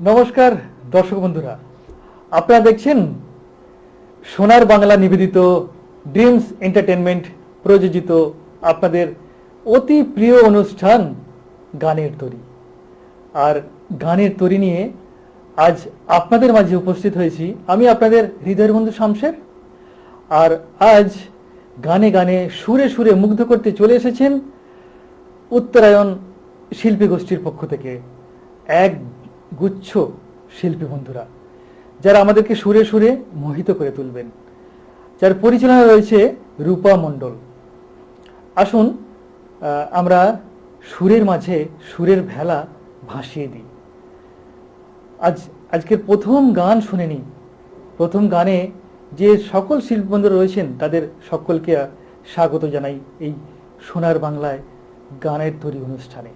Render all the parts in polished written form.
নমস্কার দর্শক বন্ধুরা, আপনারা দেখছেন সোনার বাংলা নিবেদিত ড্রিমস এন্টারটেনমেন্ট প্রযোজিত আপনাদের অতি প্রিয় অনুষ্ঠান গানের তরী। আর গানের তরী নিয়ে আজ আপনাদের মাঝে উপস্থিত হয়েছি আমি আপনাদের হৃদয়ের বন্ধু শামশের। আর আজ গানে গানে সুরে সুরে মুগ্ধ করতে চলে এসেছেন উত্তরায়ণ শিল্পী গোষ্ঠীর পক্ষ থেকে এক গুচ্ছ শিল্পী বন্ধুরা, যারা আমাদেরকে সুরে সুরে মোহিত করে তুলবেন, যার পরিচালনা রয়েছে রূপা মণ্ডল। আসুন আমরা সুরের মাঝে সুরের ভেলা ভাসিয়ে দিই। আজকের প্রথম গান শুনে নিই। প্রথম গানে যে সকল শিল্পী বন্ধুরা রয়েছেন তাদের সকলকে স্বাগত জানাই এই সোনার বাংলায় গানের তরী অনুষ্ঠানে।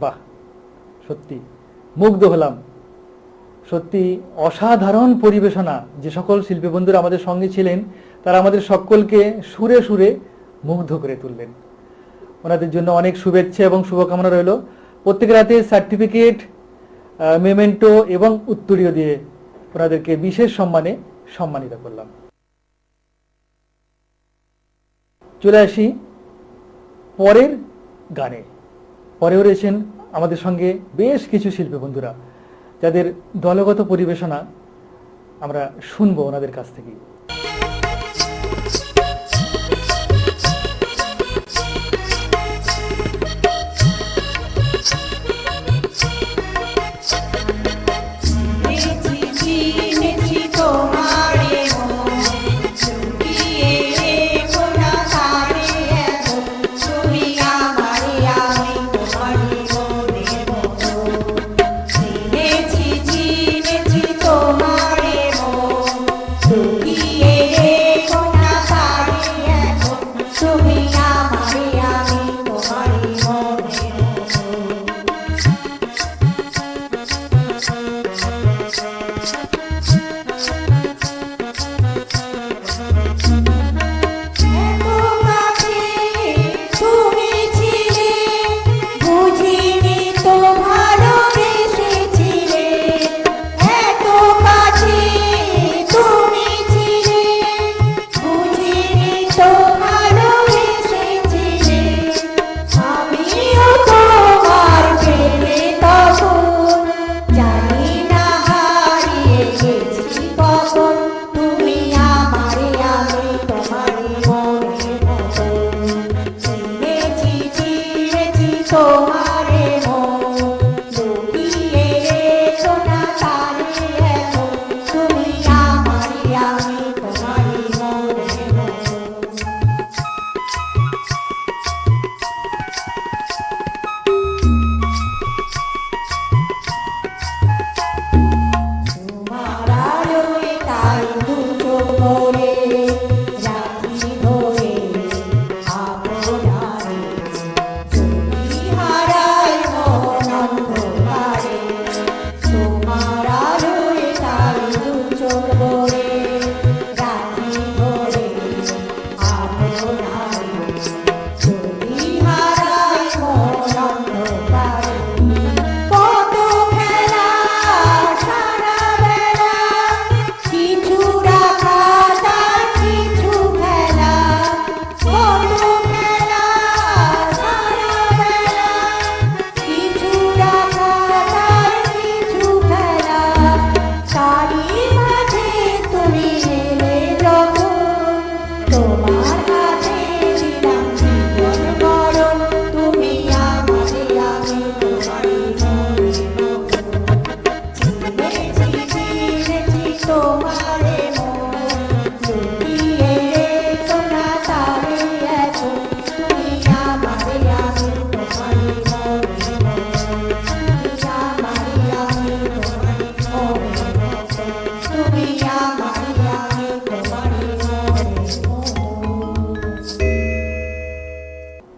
বাহ, সত্যি মুগ্ধ হলাম। সত্যি অসাধারণ পরিবেশনা। যে সকল শিল্পী বন্ধুরা আমাদের সঙ্গে ছিলেন তারা আমাদের সকলকে সুরে সুরে মুগ্ধ করে তুললেন। ওনাদের জন্য অনেক শুভেচ্ছা এবং শুভকামনা রইল। প্রত্যেকের হাতে সার্টিফিকেট, মেমেন্টো এবং উত্তরীয় দিয়ে ওনাদেরকে বিশেষ সম্মানে সম্মানিত করলাম। চলে আসি পরের গানে। পরেও রয়েছেন আমাদের সঙ্গে বেশ কিছু শিল্পী বন্ধুরা, যাদের দলগত পরিবেশনা আমরা শুনবো ওনাদের কাছ থেকে।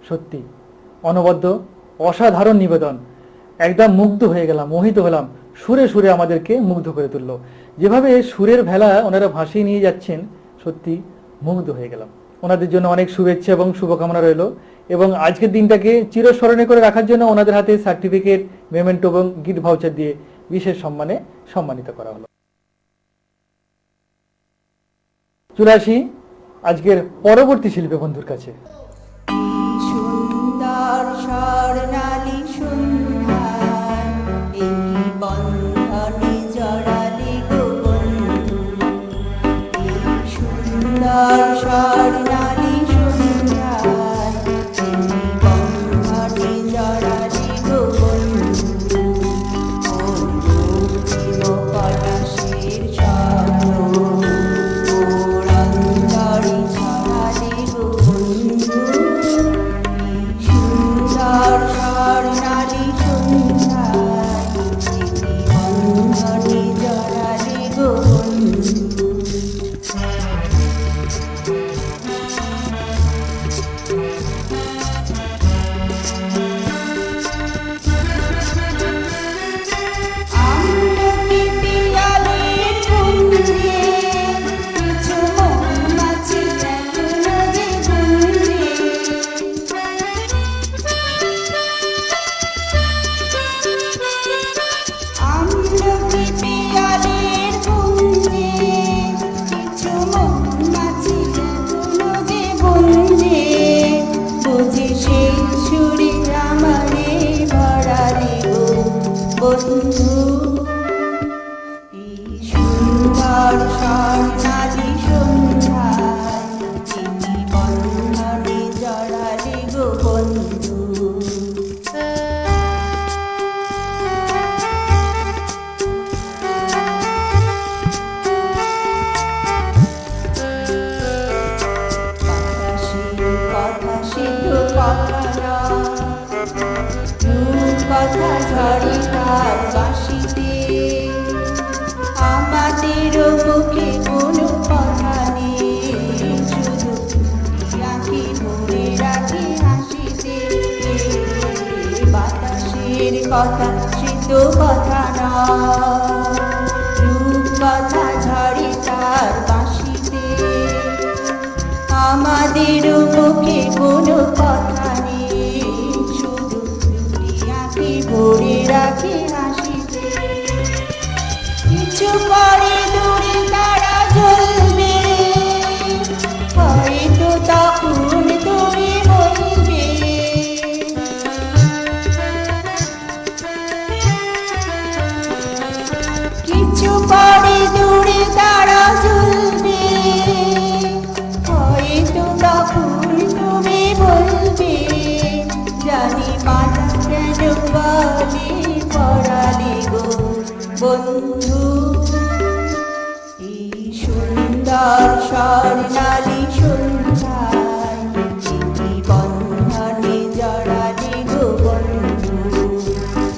সত্যি অনবদ্য অসাধারণ নিবেদন, একদম মুগ্ধ হয়ে গেলাম, মোহিত হলাম। সুরে সুরে আমাদেরকে মুগ্ধ করে তুললো, যেভাবে সুরের ভেলা ওনারা ভাসিয়ে নিয়ে যাচ্ছেন, সত্যি মুগ্ধ হয়ে গেলাম। ওনাদের জন্য অনেক শুভেচ্ছা এবং শুভকামনা রইল, এবং আজকের দিনটাকে চিরস্মরণীয় করে রাখার জন্য ওনাদের হাতে সার্টিফিকেট, মেমেন্টো এবং গিফট ভাউচার দিয়ে বিশেষ সম্মানে সম্মানিত করা হলো। চলে আসি আজকের পরবর্তী শিল্পী বন্ধুর কাছে। সুন্দর স্বর্ণালী সুন্দর এই বন্ধনে জড়ালি গো বন্ধু, এই সুন্দর স্বর্ণালী সুন্দর এই বন্ধনে জড়ালি গো বন্ধু, পলাশের স্বর্ণ মোর অন্তরে ছড়ালি গো বন্ধু, সুন্দর স্বর্ণালী সুন্দর বন্ধনে জড়ালি গো বন্ধু। কথা না কথা ঝরে তার বাঁশিতে আমাদেরও মুখে কোনো কথা নেই শুধু আঁকি ভরে রাখি হাসিতে বাতাসের কথা সে তো কথা না কথা ঝরে তার বাঁশিতে আমাদেরও মুখে কোনো কথা নেই শুধু আঁকি ভরে রাখি হাসিতে কিছু পরে দূরে তারা জ্বলবে হয়তো তখন তুমি বলবে কিছু পরে দূরে তারা জ্বলবে হয়তো তখন তুমি বলবে জানি মাতা কেন বলে পড়ালে গো বন্ধু এই সুন্দর স্বর্ণালী সন্ধ্যায় চিঠি বন্ধনে জড়ালে গো বন্ধু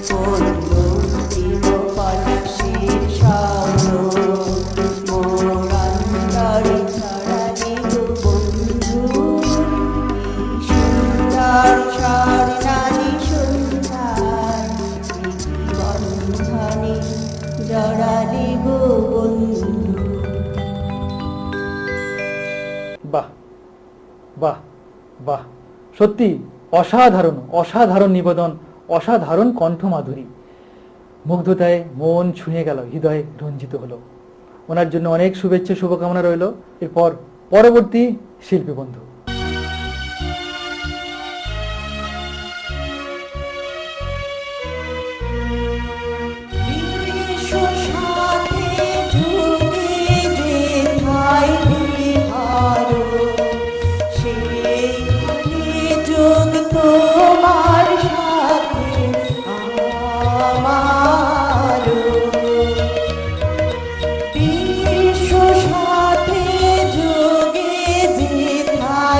পল্লব পলাশের স্বর্ণ মোর অন্তরে ছড়ালে গো বন্ধু এই সুন্দর স্বর্ণালী সন্ধ্যায় চিঠি বন্ধনে জড়ালে গো বন্ধু। বাহ বাহ বাহ, সত্যি অসাধারণ অসাধারণ নিবেদন, অসাধারণ কণ্ঠমাধুরী, মুগ্ধতায় মন ছুঁয়ে গেল, হৃদয় রঞ্জিত হলো। ওনার জন্য অনেক শুভেচ্ছা শুভকামনা রইল। এরপর পরবর্তী শিল্পী বন্ধু। তোমার সাথে আমারও বিশ্ব সাথে যোগে যেথায়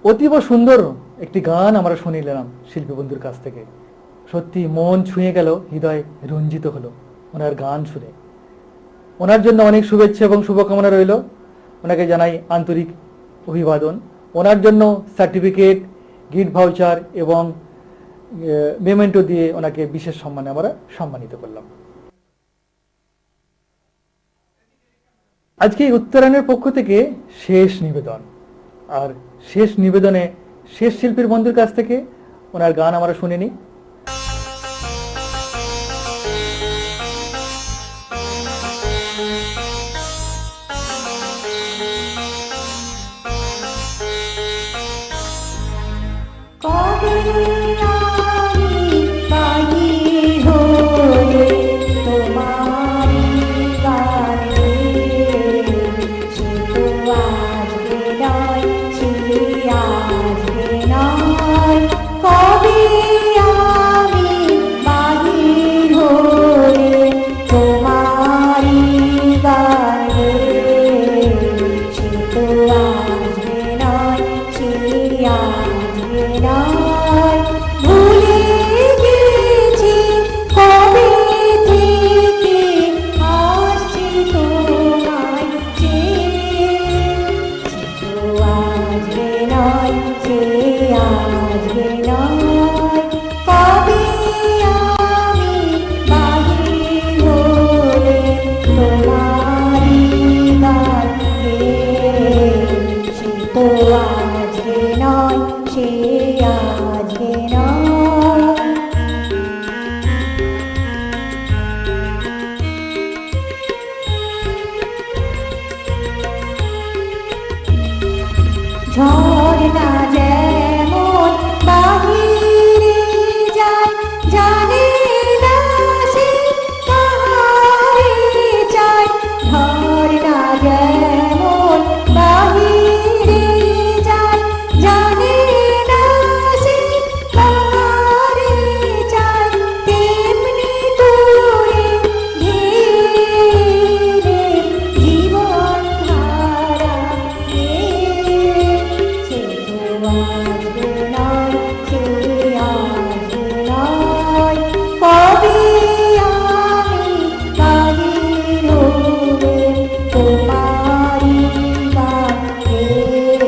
অতীব সুন্দর একটি গান আমরা শুনিলাম শিল্পী বন্ধুর কাছ থেকে। সত্যি মন ছুঁয়ে গেল, হৃদয় রঞ্জিত হলো ওনার গান শুনে। ওনার জন্য অনেক শুভেচ্ছা এবং শুভকামনা রইল। ওনাকে জানাই আন্তরিক অভিবাদন। ওনার জন্য সার্টিফিকেট, গিফট ভাউচার এবং মেমেন্টো দিয়ে ওনাকে বিশেষ সম্মানে আমরা সম্মানিত করলাম। আজকে এই উত্তরায়ণের পক্ষ থেকে শেষ নিবেদন, আর শেষ নিবেদনে শেষ শিল্পীর বন্ধুর কাছ থেকে ওনার গান আমরা শুনে নিই। কবে আমি বাহির হয়ে তোমারি গানে, সে তো আজকে নয়, সে আজকে নয়। কবে আমি বাহির হয়ে তোমারি গানে, সে তো আজকে নয়, সে আজকে নয়। ভুলে গেছি কবে থেকে আসছি তোমায় চেয়ে, সে তো আজকে নয়, সে আজকে নয়। কবে আমি বাহির হলে তোমারি গান গেয়ে, সে তো আজকে নয়, সে আজকে নয়। ঝড়টা যেমন বাহিরে যায়, জানে না সে কাহারে চায়। ঝড়টা যেমন বাহিরে যায়, জানে না সে কাহারে চায়। তেমনি তোরে ঘিরে জীবন ধারা গেয়ে, সে তো আজকে নয়, সে আজকে নয়। কবে আমি বাহির হলে তোমারি গান গেয়ে,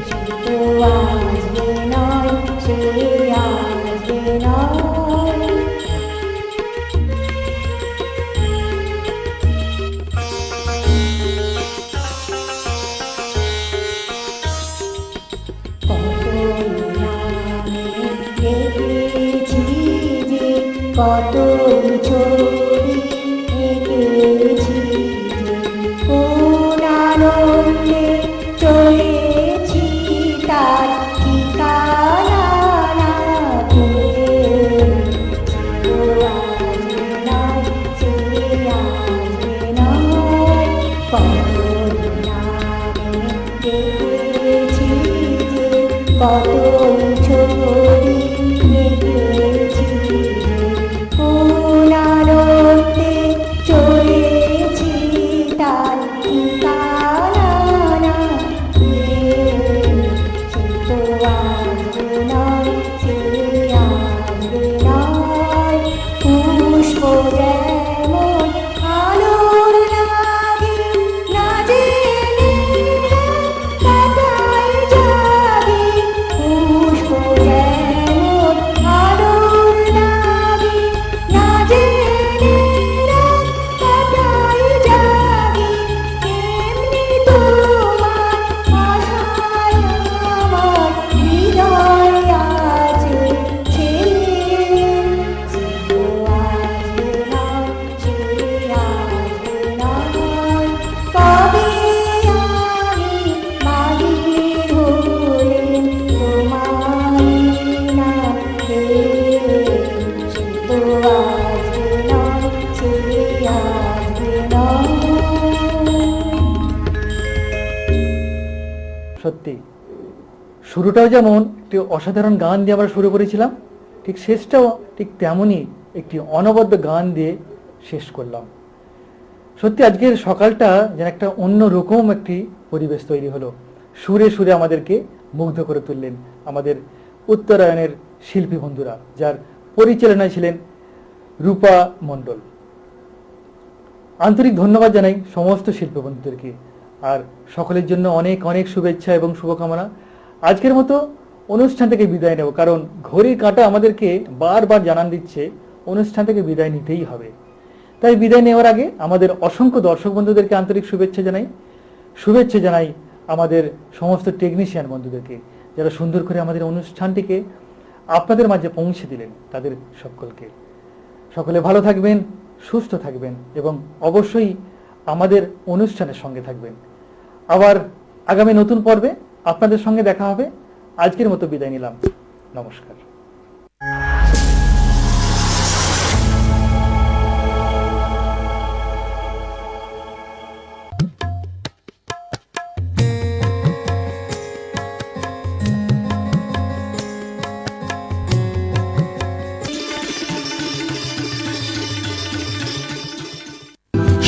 সে তো আজকে নয়, সে আজকে নয়। কত ছবি এঁকেছি যে, কোন আনন্দে চলেছি তার ঠিকানা না পেয়ে। সে আজকে নয়, সে আজকে নয়। কত নামে দেখেছি যে, কত ছবি এঁকেছি যে, কোন আনন্দে চলেছি তার ঠিকানা না পেয়ে। সে তো আজকে নয়, সে আজকে নয়। পুষ্প যেমন আলোর লাগে, না জেনে কাটায় যাবে। পুষ্প যেমন আলোর লাগে, না জেনে কাটায় যাবে। তেমনি তোমার আশায় আমার হৃদয় আছে ছেয়ে। সে তো আজকে নয়, সে আজকে নয়। কবে আমি বাহির হলে তোমারি নাম গেয়ে, সে তো আজকে নয়, সে আজকে নয়। সত্যি শুরুটাও যেমন একটি অসাধারণ গান দিয়ে আমরা শুরু করেছিলাম, ঠিক শেষটাও ঠিক তেমনই একটি অনবদ্য গান দিয়ে শেষ করলাম। সত্যি আজকের সকালটা যেন একটা অন্যরকম একটি পরিবেশ তৈরি হলো। সুরে সুরে আমাদেরকে মুগ্ধ করে তুললেন আমাদের উত্তরায়ণের শিল্পী বন্ধুরা, যার পরিচালনায় ছিলেন রূপা মণ্ডল। আন্তরিক ধন্যবাদ জানাই সমস্ত শিল্পী বন্ধুদেরকে, আর সকলের জন্য অনেক অনেক শুভেচ্ছা এবং শুভকামনা। আজকের মতো অনুষ্ঠান থেকে বিদায় নেব, কারণ ঘড়ির কাঁটা আমাদেরকে বারবার জানান দিচ্ছে অনুষ্ঠান থেকে বিদায় নিতেই হবে। তাই বিদায় নেওয়ার আগে আমাদের অসংখ্য দর্শক বন্ধুদেরকে আন্তরিক শুভেচ্ছা জানাই আমাদের সমস্ত টেকনিশিয়ান বন্ধুদেরকে, যারা সুন্দর করে আমাদের অনুষ্ঠানটিকে আপনাদের মাঝে পৌঁছে দিলেন, তাদের সকলকে। সকলে ভালো থাকবেন, সুস্থ থাকবেন এবং অবশ্যই আমাদের অনুষ্ঠানের সঙ্গে থাকবেন। আবার আগামী নতুন পর্বে আপনাদের সঙ্গে দেখা হবে। আজকের মতো বিদায় নিলাম, নমস্কার।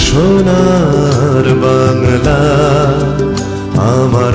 সোনার বাংলা আমার